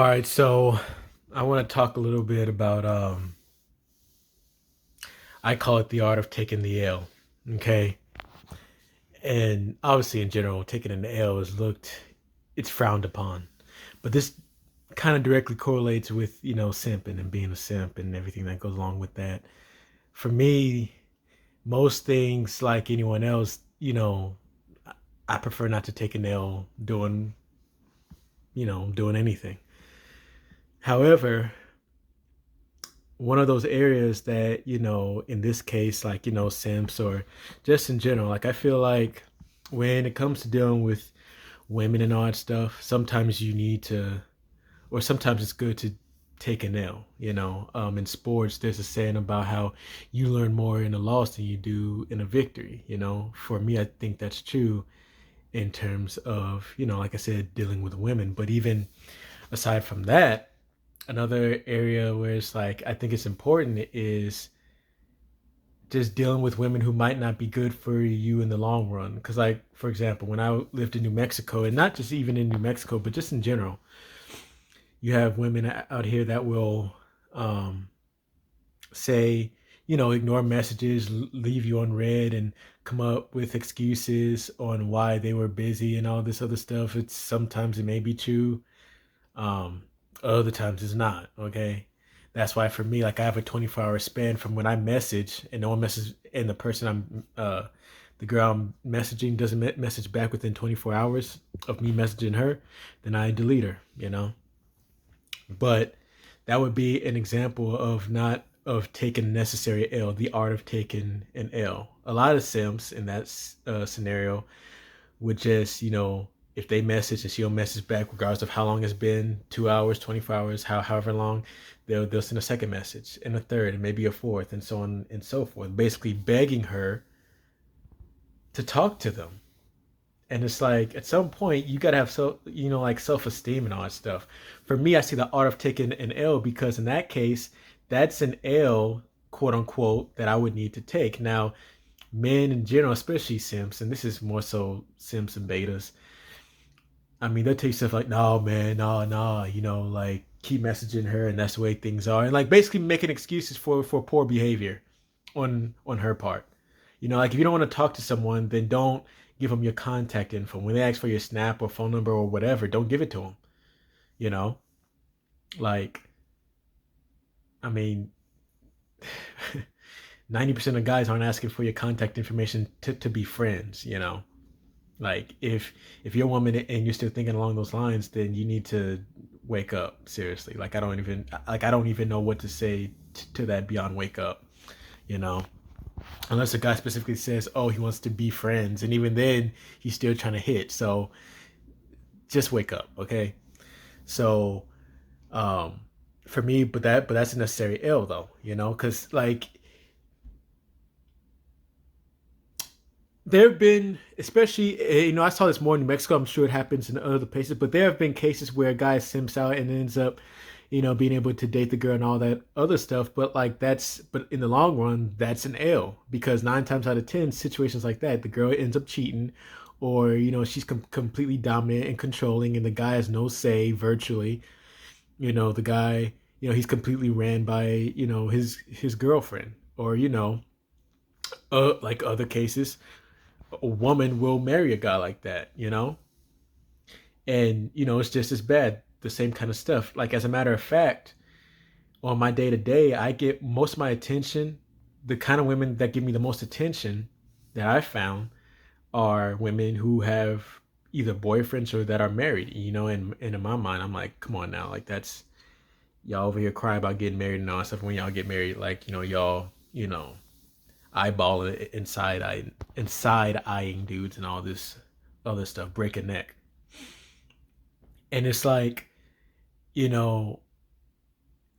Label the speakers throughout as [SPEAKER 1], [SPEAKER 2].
[SPEAKER 1] right, so I want to talk a little bit about I call it the art of taking the L. Okay. And obviously in general, taking an L is it's frowned upon. But this kind of directly correlates with, simping and being a simp and everything that goes along with that. For me, most things like anyone else, I prefer not to take an L doing anything. However, one of those areas that in this case, like simps or just in general, like I feel like when it comes to dealing with women and all that stuff, sometimes you need to, or sometimes it's good to take an L. In sports there's a saying about how you learn more in a loss than you do in a victory. For me, I think that's true in terms of, like I said, dealing with women. But even aside from that, another area where it's like I think it's important is just dealing with women who might not be good for you in the long run. Because, like, for example, when I lived in New Mexico, and not just even in New Mexico, but just in general, you have women out here that will um, say, ignore messages, leave you on red, and come up with excuses on why they were busy and all this other stuff. It's sometimes it may be true, um, other times it's not. Okay. That's why for me, like I have a 24-hour span from when I message and no one messages, and the girl I'm messaging doesn't message back within 24 hours of me messaging her, then I delete her, But that would be an example of not of taking necessary L, the art of taking an L. A lot of simps in that scenario would just, if they message and she'll message back, regardless of how long it's been, 2 hours, 24 hours, however long, they'll send a second message and a third and maybe a fourth and so on and so forth, basically begging her to talk to them. And it's like at some point you gotta have like self-esteem and all that stuff. For me, I see the art of taking an L because in that case, that's an L, quote unquote, that I would need to take. Now, men in general, especially simps, and this is more so simps and betas, I mean, they'll tell you stuff like, no, man, no, no, like keep messaging her and that's the way things are. And like basically making excuses for poor behavior on her part. Like if you don't want to talk to someone, then don't give them your contact info. When they ask for your snap or phone number or whatever, don't give it to them. You know, like, I mean, 90% of guys aren't asking for your contact information to be friends, Like if you're a woman and you're still thinking along those lines, then you need to wake up seriously. Like I don't even know what to say to that beyond wake up, you know. Unless a guy specifically says, "Oh, he wants to be friends," and even then he's still trying to hit. So just wake up, okay? So um for me, but that's a necessary ill though, because like there have been, especially, I saw this more in New Mexico. I'm sure it happens in other places, but there have been cases where a guy simps out and ends up, being able to date the girl and all that other stuff. But like but in the long run, that's an L because 9 times out of 10 situations like that, the girl ends up cheating, or she's completely dominant and controlling, and the guy has no say virtually. The guy, he's completely ran by his girlfriend, or like other cases a woman will marry a guy like that, And, it's just as bad, the same kind of stuff. Like, as a matter of fact, on my day to day, I get most of my attention. The kind of women that give me the most attention that I found are women who have either boyfriends or that are married, and in my mind, I'm like, come on now. Like, that's y'all over here cry about getting married and all that stuff. When y'all get married, like, y'all, eyeballing inside eyeing dudes and all this other stuff, break a neck. And it's like, you know,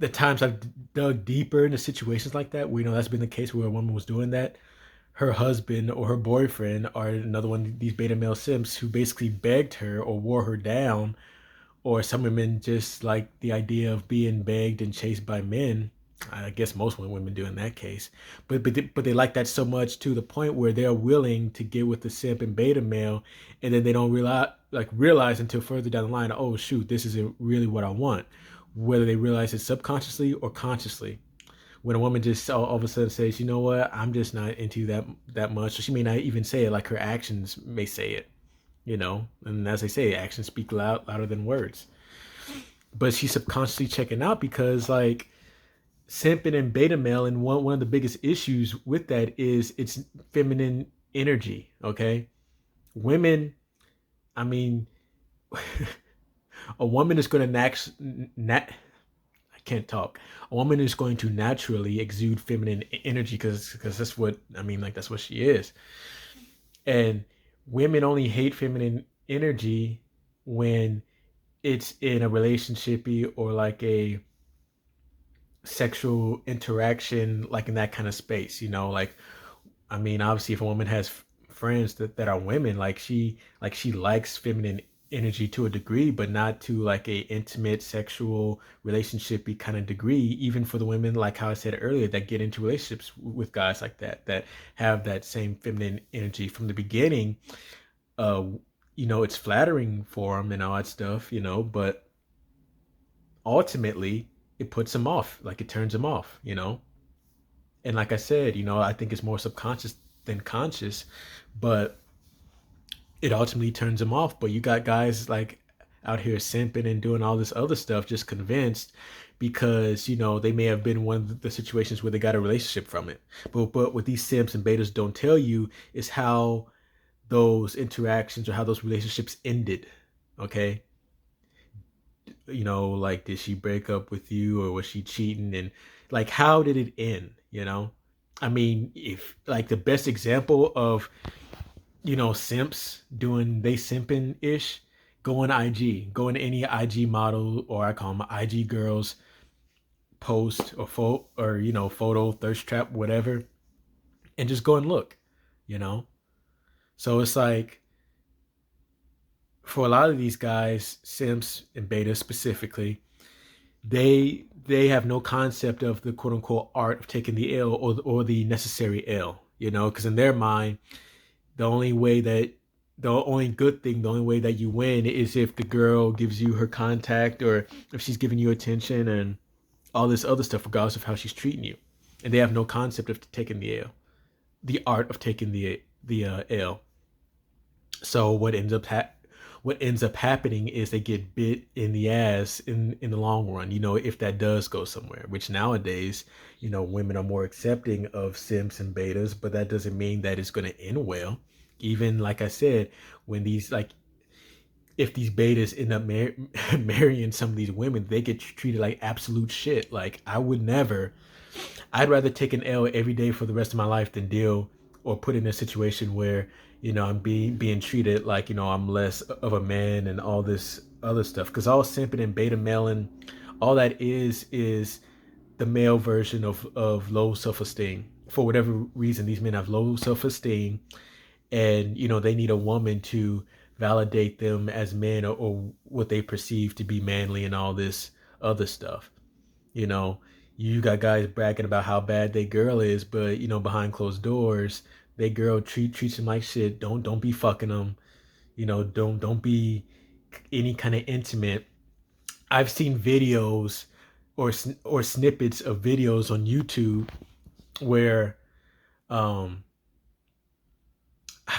[SPEAKER 1] the times I've dug deeper into situations like that, where that's been the case where a woman was doing that, her husband or her boyfriend or another one of these beta male simps who basically begged her or wore her down, or some women just like the idea of being begged and chased by men, I guess most women do in that case. But they like that so much to the point where they're willing to get with the simp and beta male, and then they don't realize until further down the line, oh shoot, this isn't really what I want. Whether they realize it subconsciously or consciously. When a woman just all of a sudden says, you know what, I'm just not into that much, or she may not even say it, like her actions may say it, And as they say, actions speak louder than words. But she's subconsciously checking out because like simping and beta male, and one of the biggest issues with that is it's feminine energy. Okay, women. I mean, a woman is going to I can't talk. A woman is going to naturally exude feminine energy because that's what I mean. Like that's what she is. And women only hate feminine energy when it's in a relationshipy or like a sexual interaction, like in that kind of space, like I mean, obviously if a woman has friends that are women, like she likes feminine energy to a degree, but not to like a intimate sexual relationshipy kind of degree. Even for the women, like how I said earlier, that get into relationships with guys like that have that same feminine energy from the beginning. uh it's flattering for them and all that stuff, but ultimately it puts them off, like it turns them off. And like I said, I think it's more subconscious than conscious, but it ultimately turns them off. But you got guys like out here simping and doing all this other stuff just convinced because they may have been one of the situations where they got a relationship from it. But what these simps and betas don't tell you is how those interactions or how those relationships ended. Okay, like did she break up with you or was she cheating, and like how did it end? I mean, if like the best example of simps doing they simping ish, go on IG, go on any IG model, or I call them IG girls post or photo thirst trap whatever, and just go and look you know so it's like for a lot of these guys, simps and betas specifically, they have no concept of the quote unquote art of taking the L, or the necessary L, because in their mind, the only way that the only good thing, the only way that you win is if the girl gives you her contact or if she's giving you attention and all this other stuff, regardless of how she's treating you. And they have no concept of taking the L, the art of taking the L. So what ends up happening is they get bit in the ass in the long run, if that does go somewhere, which nowadays, women are more accepting of simps and betas, but that doesn't mean that it's going to end well. Even like I said, when these like if these betas end up marrying some of these women, they get treated like absolute shit. Like I'd rather take an L every day for the rest of my life than deal or put in a situation where I'm being treated like I'm less of a man and all this other stuff. Because all simping and beta mailing, all that is the male version of low self-esteem. For whatever reason, these men have low self-esteem, and they need a woman to validate them as men, or what they perceive to be manly and all this other stuff. you know you got guys bragging about how bad their girl is, but behind closed doors, their girl treats them like shit. Don't be fucking them. Don't be any kind of intimate. I've seen videos or snippets of videos on YouTube where I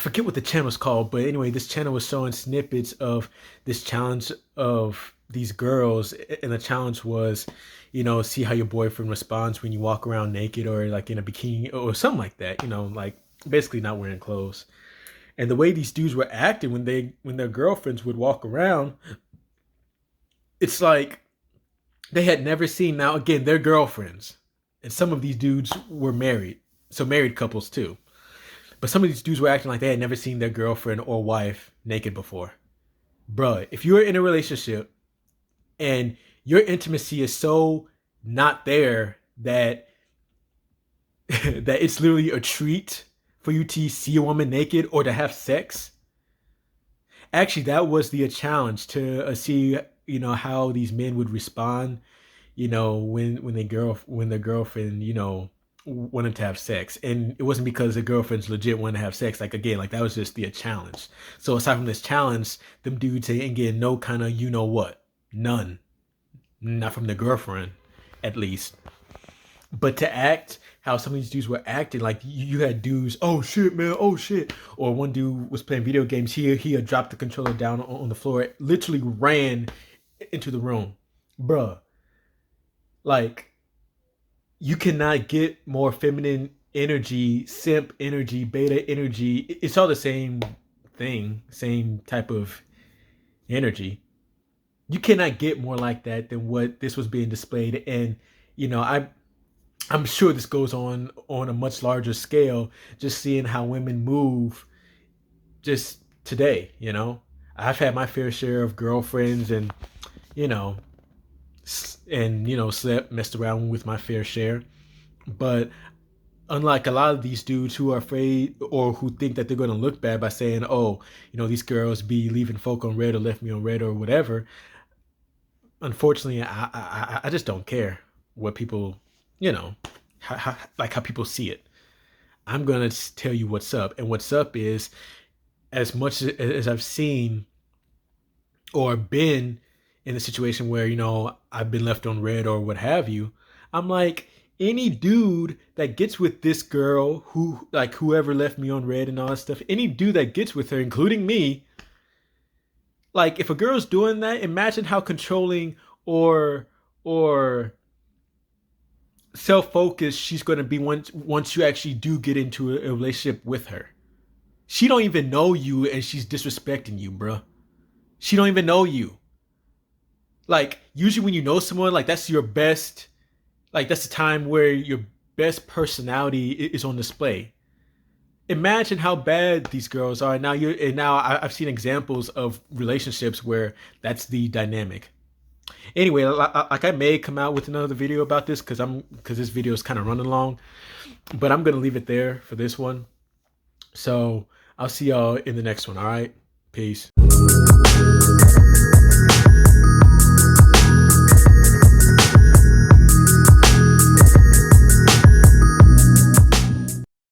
[SPEAKER 1] forget what the channel is called, but anyway, this channel was showing snippets of this challenge of these girls, and the challenge was, see how your boyfriend responds when you walk around naked or like in a bikini or something like that. Like basically not wearing clothes. And the way these dudes were acting when their girlfriends would walk around, it's like they had never seen. Now again, they're girlfriends, and some of these dudes were married, so married couples too. But some of these dudes were acting like they had never seen their girlfriend or wife naked before. Bruh, if you're in a relationship and your intimacy is so not there that that it's literally a treat for you to see a woman naked or to have sex. Actually, that was the challenge to see how these men would respond, when the girlfriend, wanted to have sex, and it wasn't because the girlfriend's legit wanted to have sex. Like again, like that was just a challenge. So aside from this challenge, them dudes ain't getting no kind of what, none, not from the girlfriend, at least. But to act how some of these dudes were acting, like you had dudes, oh shit, man, oh shit, or one dude was playing video games. He had dropped the controller down on the floor, literally ran into the room, bruh. Like you cannot get more feminine energy, simp energy, beta energy. It's all the same thing, same type of energy. You cannot get more like that than what this was being displayed. And I'm sure this goes on a much larger scale. Just seeing how women move, just today. I've had my fair share of girlfriends, and you know, slept, messed around with my fair share. But unlike a lot of these dudes who are afraid or who think that they're going to look bad by saying, oh, these girls be leaving folk on red or left me on red or whatever. Unfortunately, I just don't care what people, how people see it. I'm going to tell you what's up. And what's up is, as much as I've seen or been in a situation where, I've been left on red or what have you, I'm like, any dude that gets with this girl, whoever left me on red and all that stuff, any dude that gets with her, including me, like if a girl's doing that, imagine how controlling or self-focused she's going to be once you actually do get into a relationship with her. She don't even know you and she's disrespecting you, bruh. She don't even know you. Like usually when you know someone, like that's your best, like that's the time where your best personality is on display. Imagine how bad these girls are. Now I've seen examples of relationships where that's the dynamic. Anyway, like I may come out with another video about this because this video is kind of running long, but I'm gonna leave it there for this one. So I'll see y'all in the next one. All right, peace.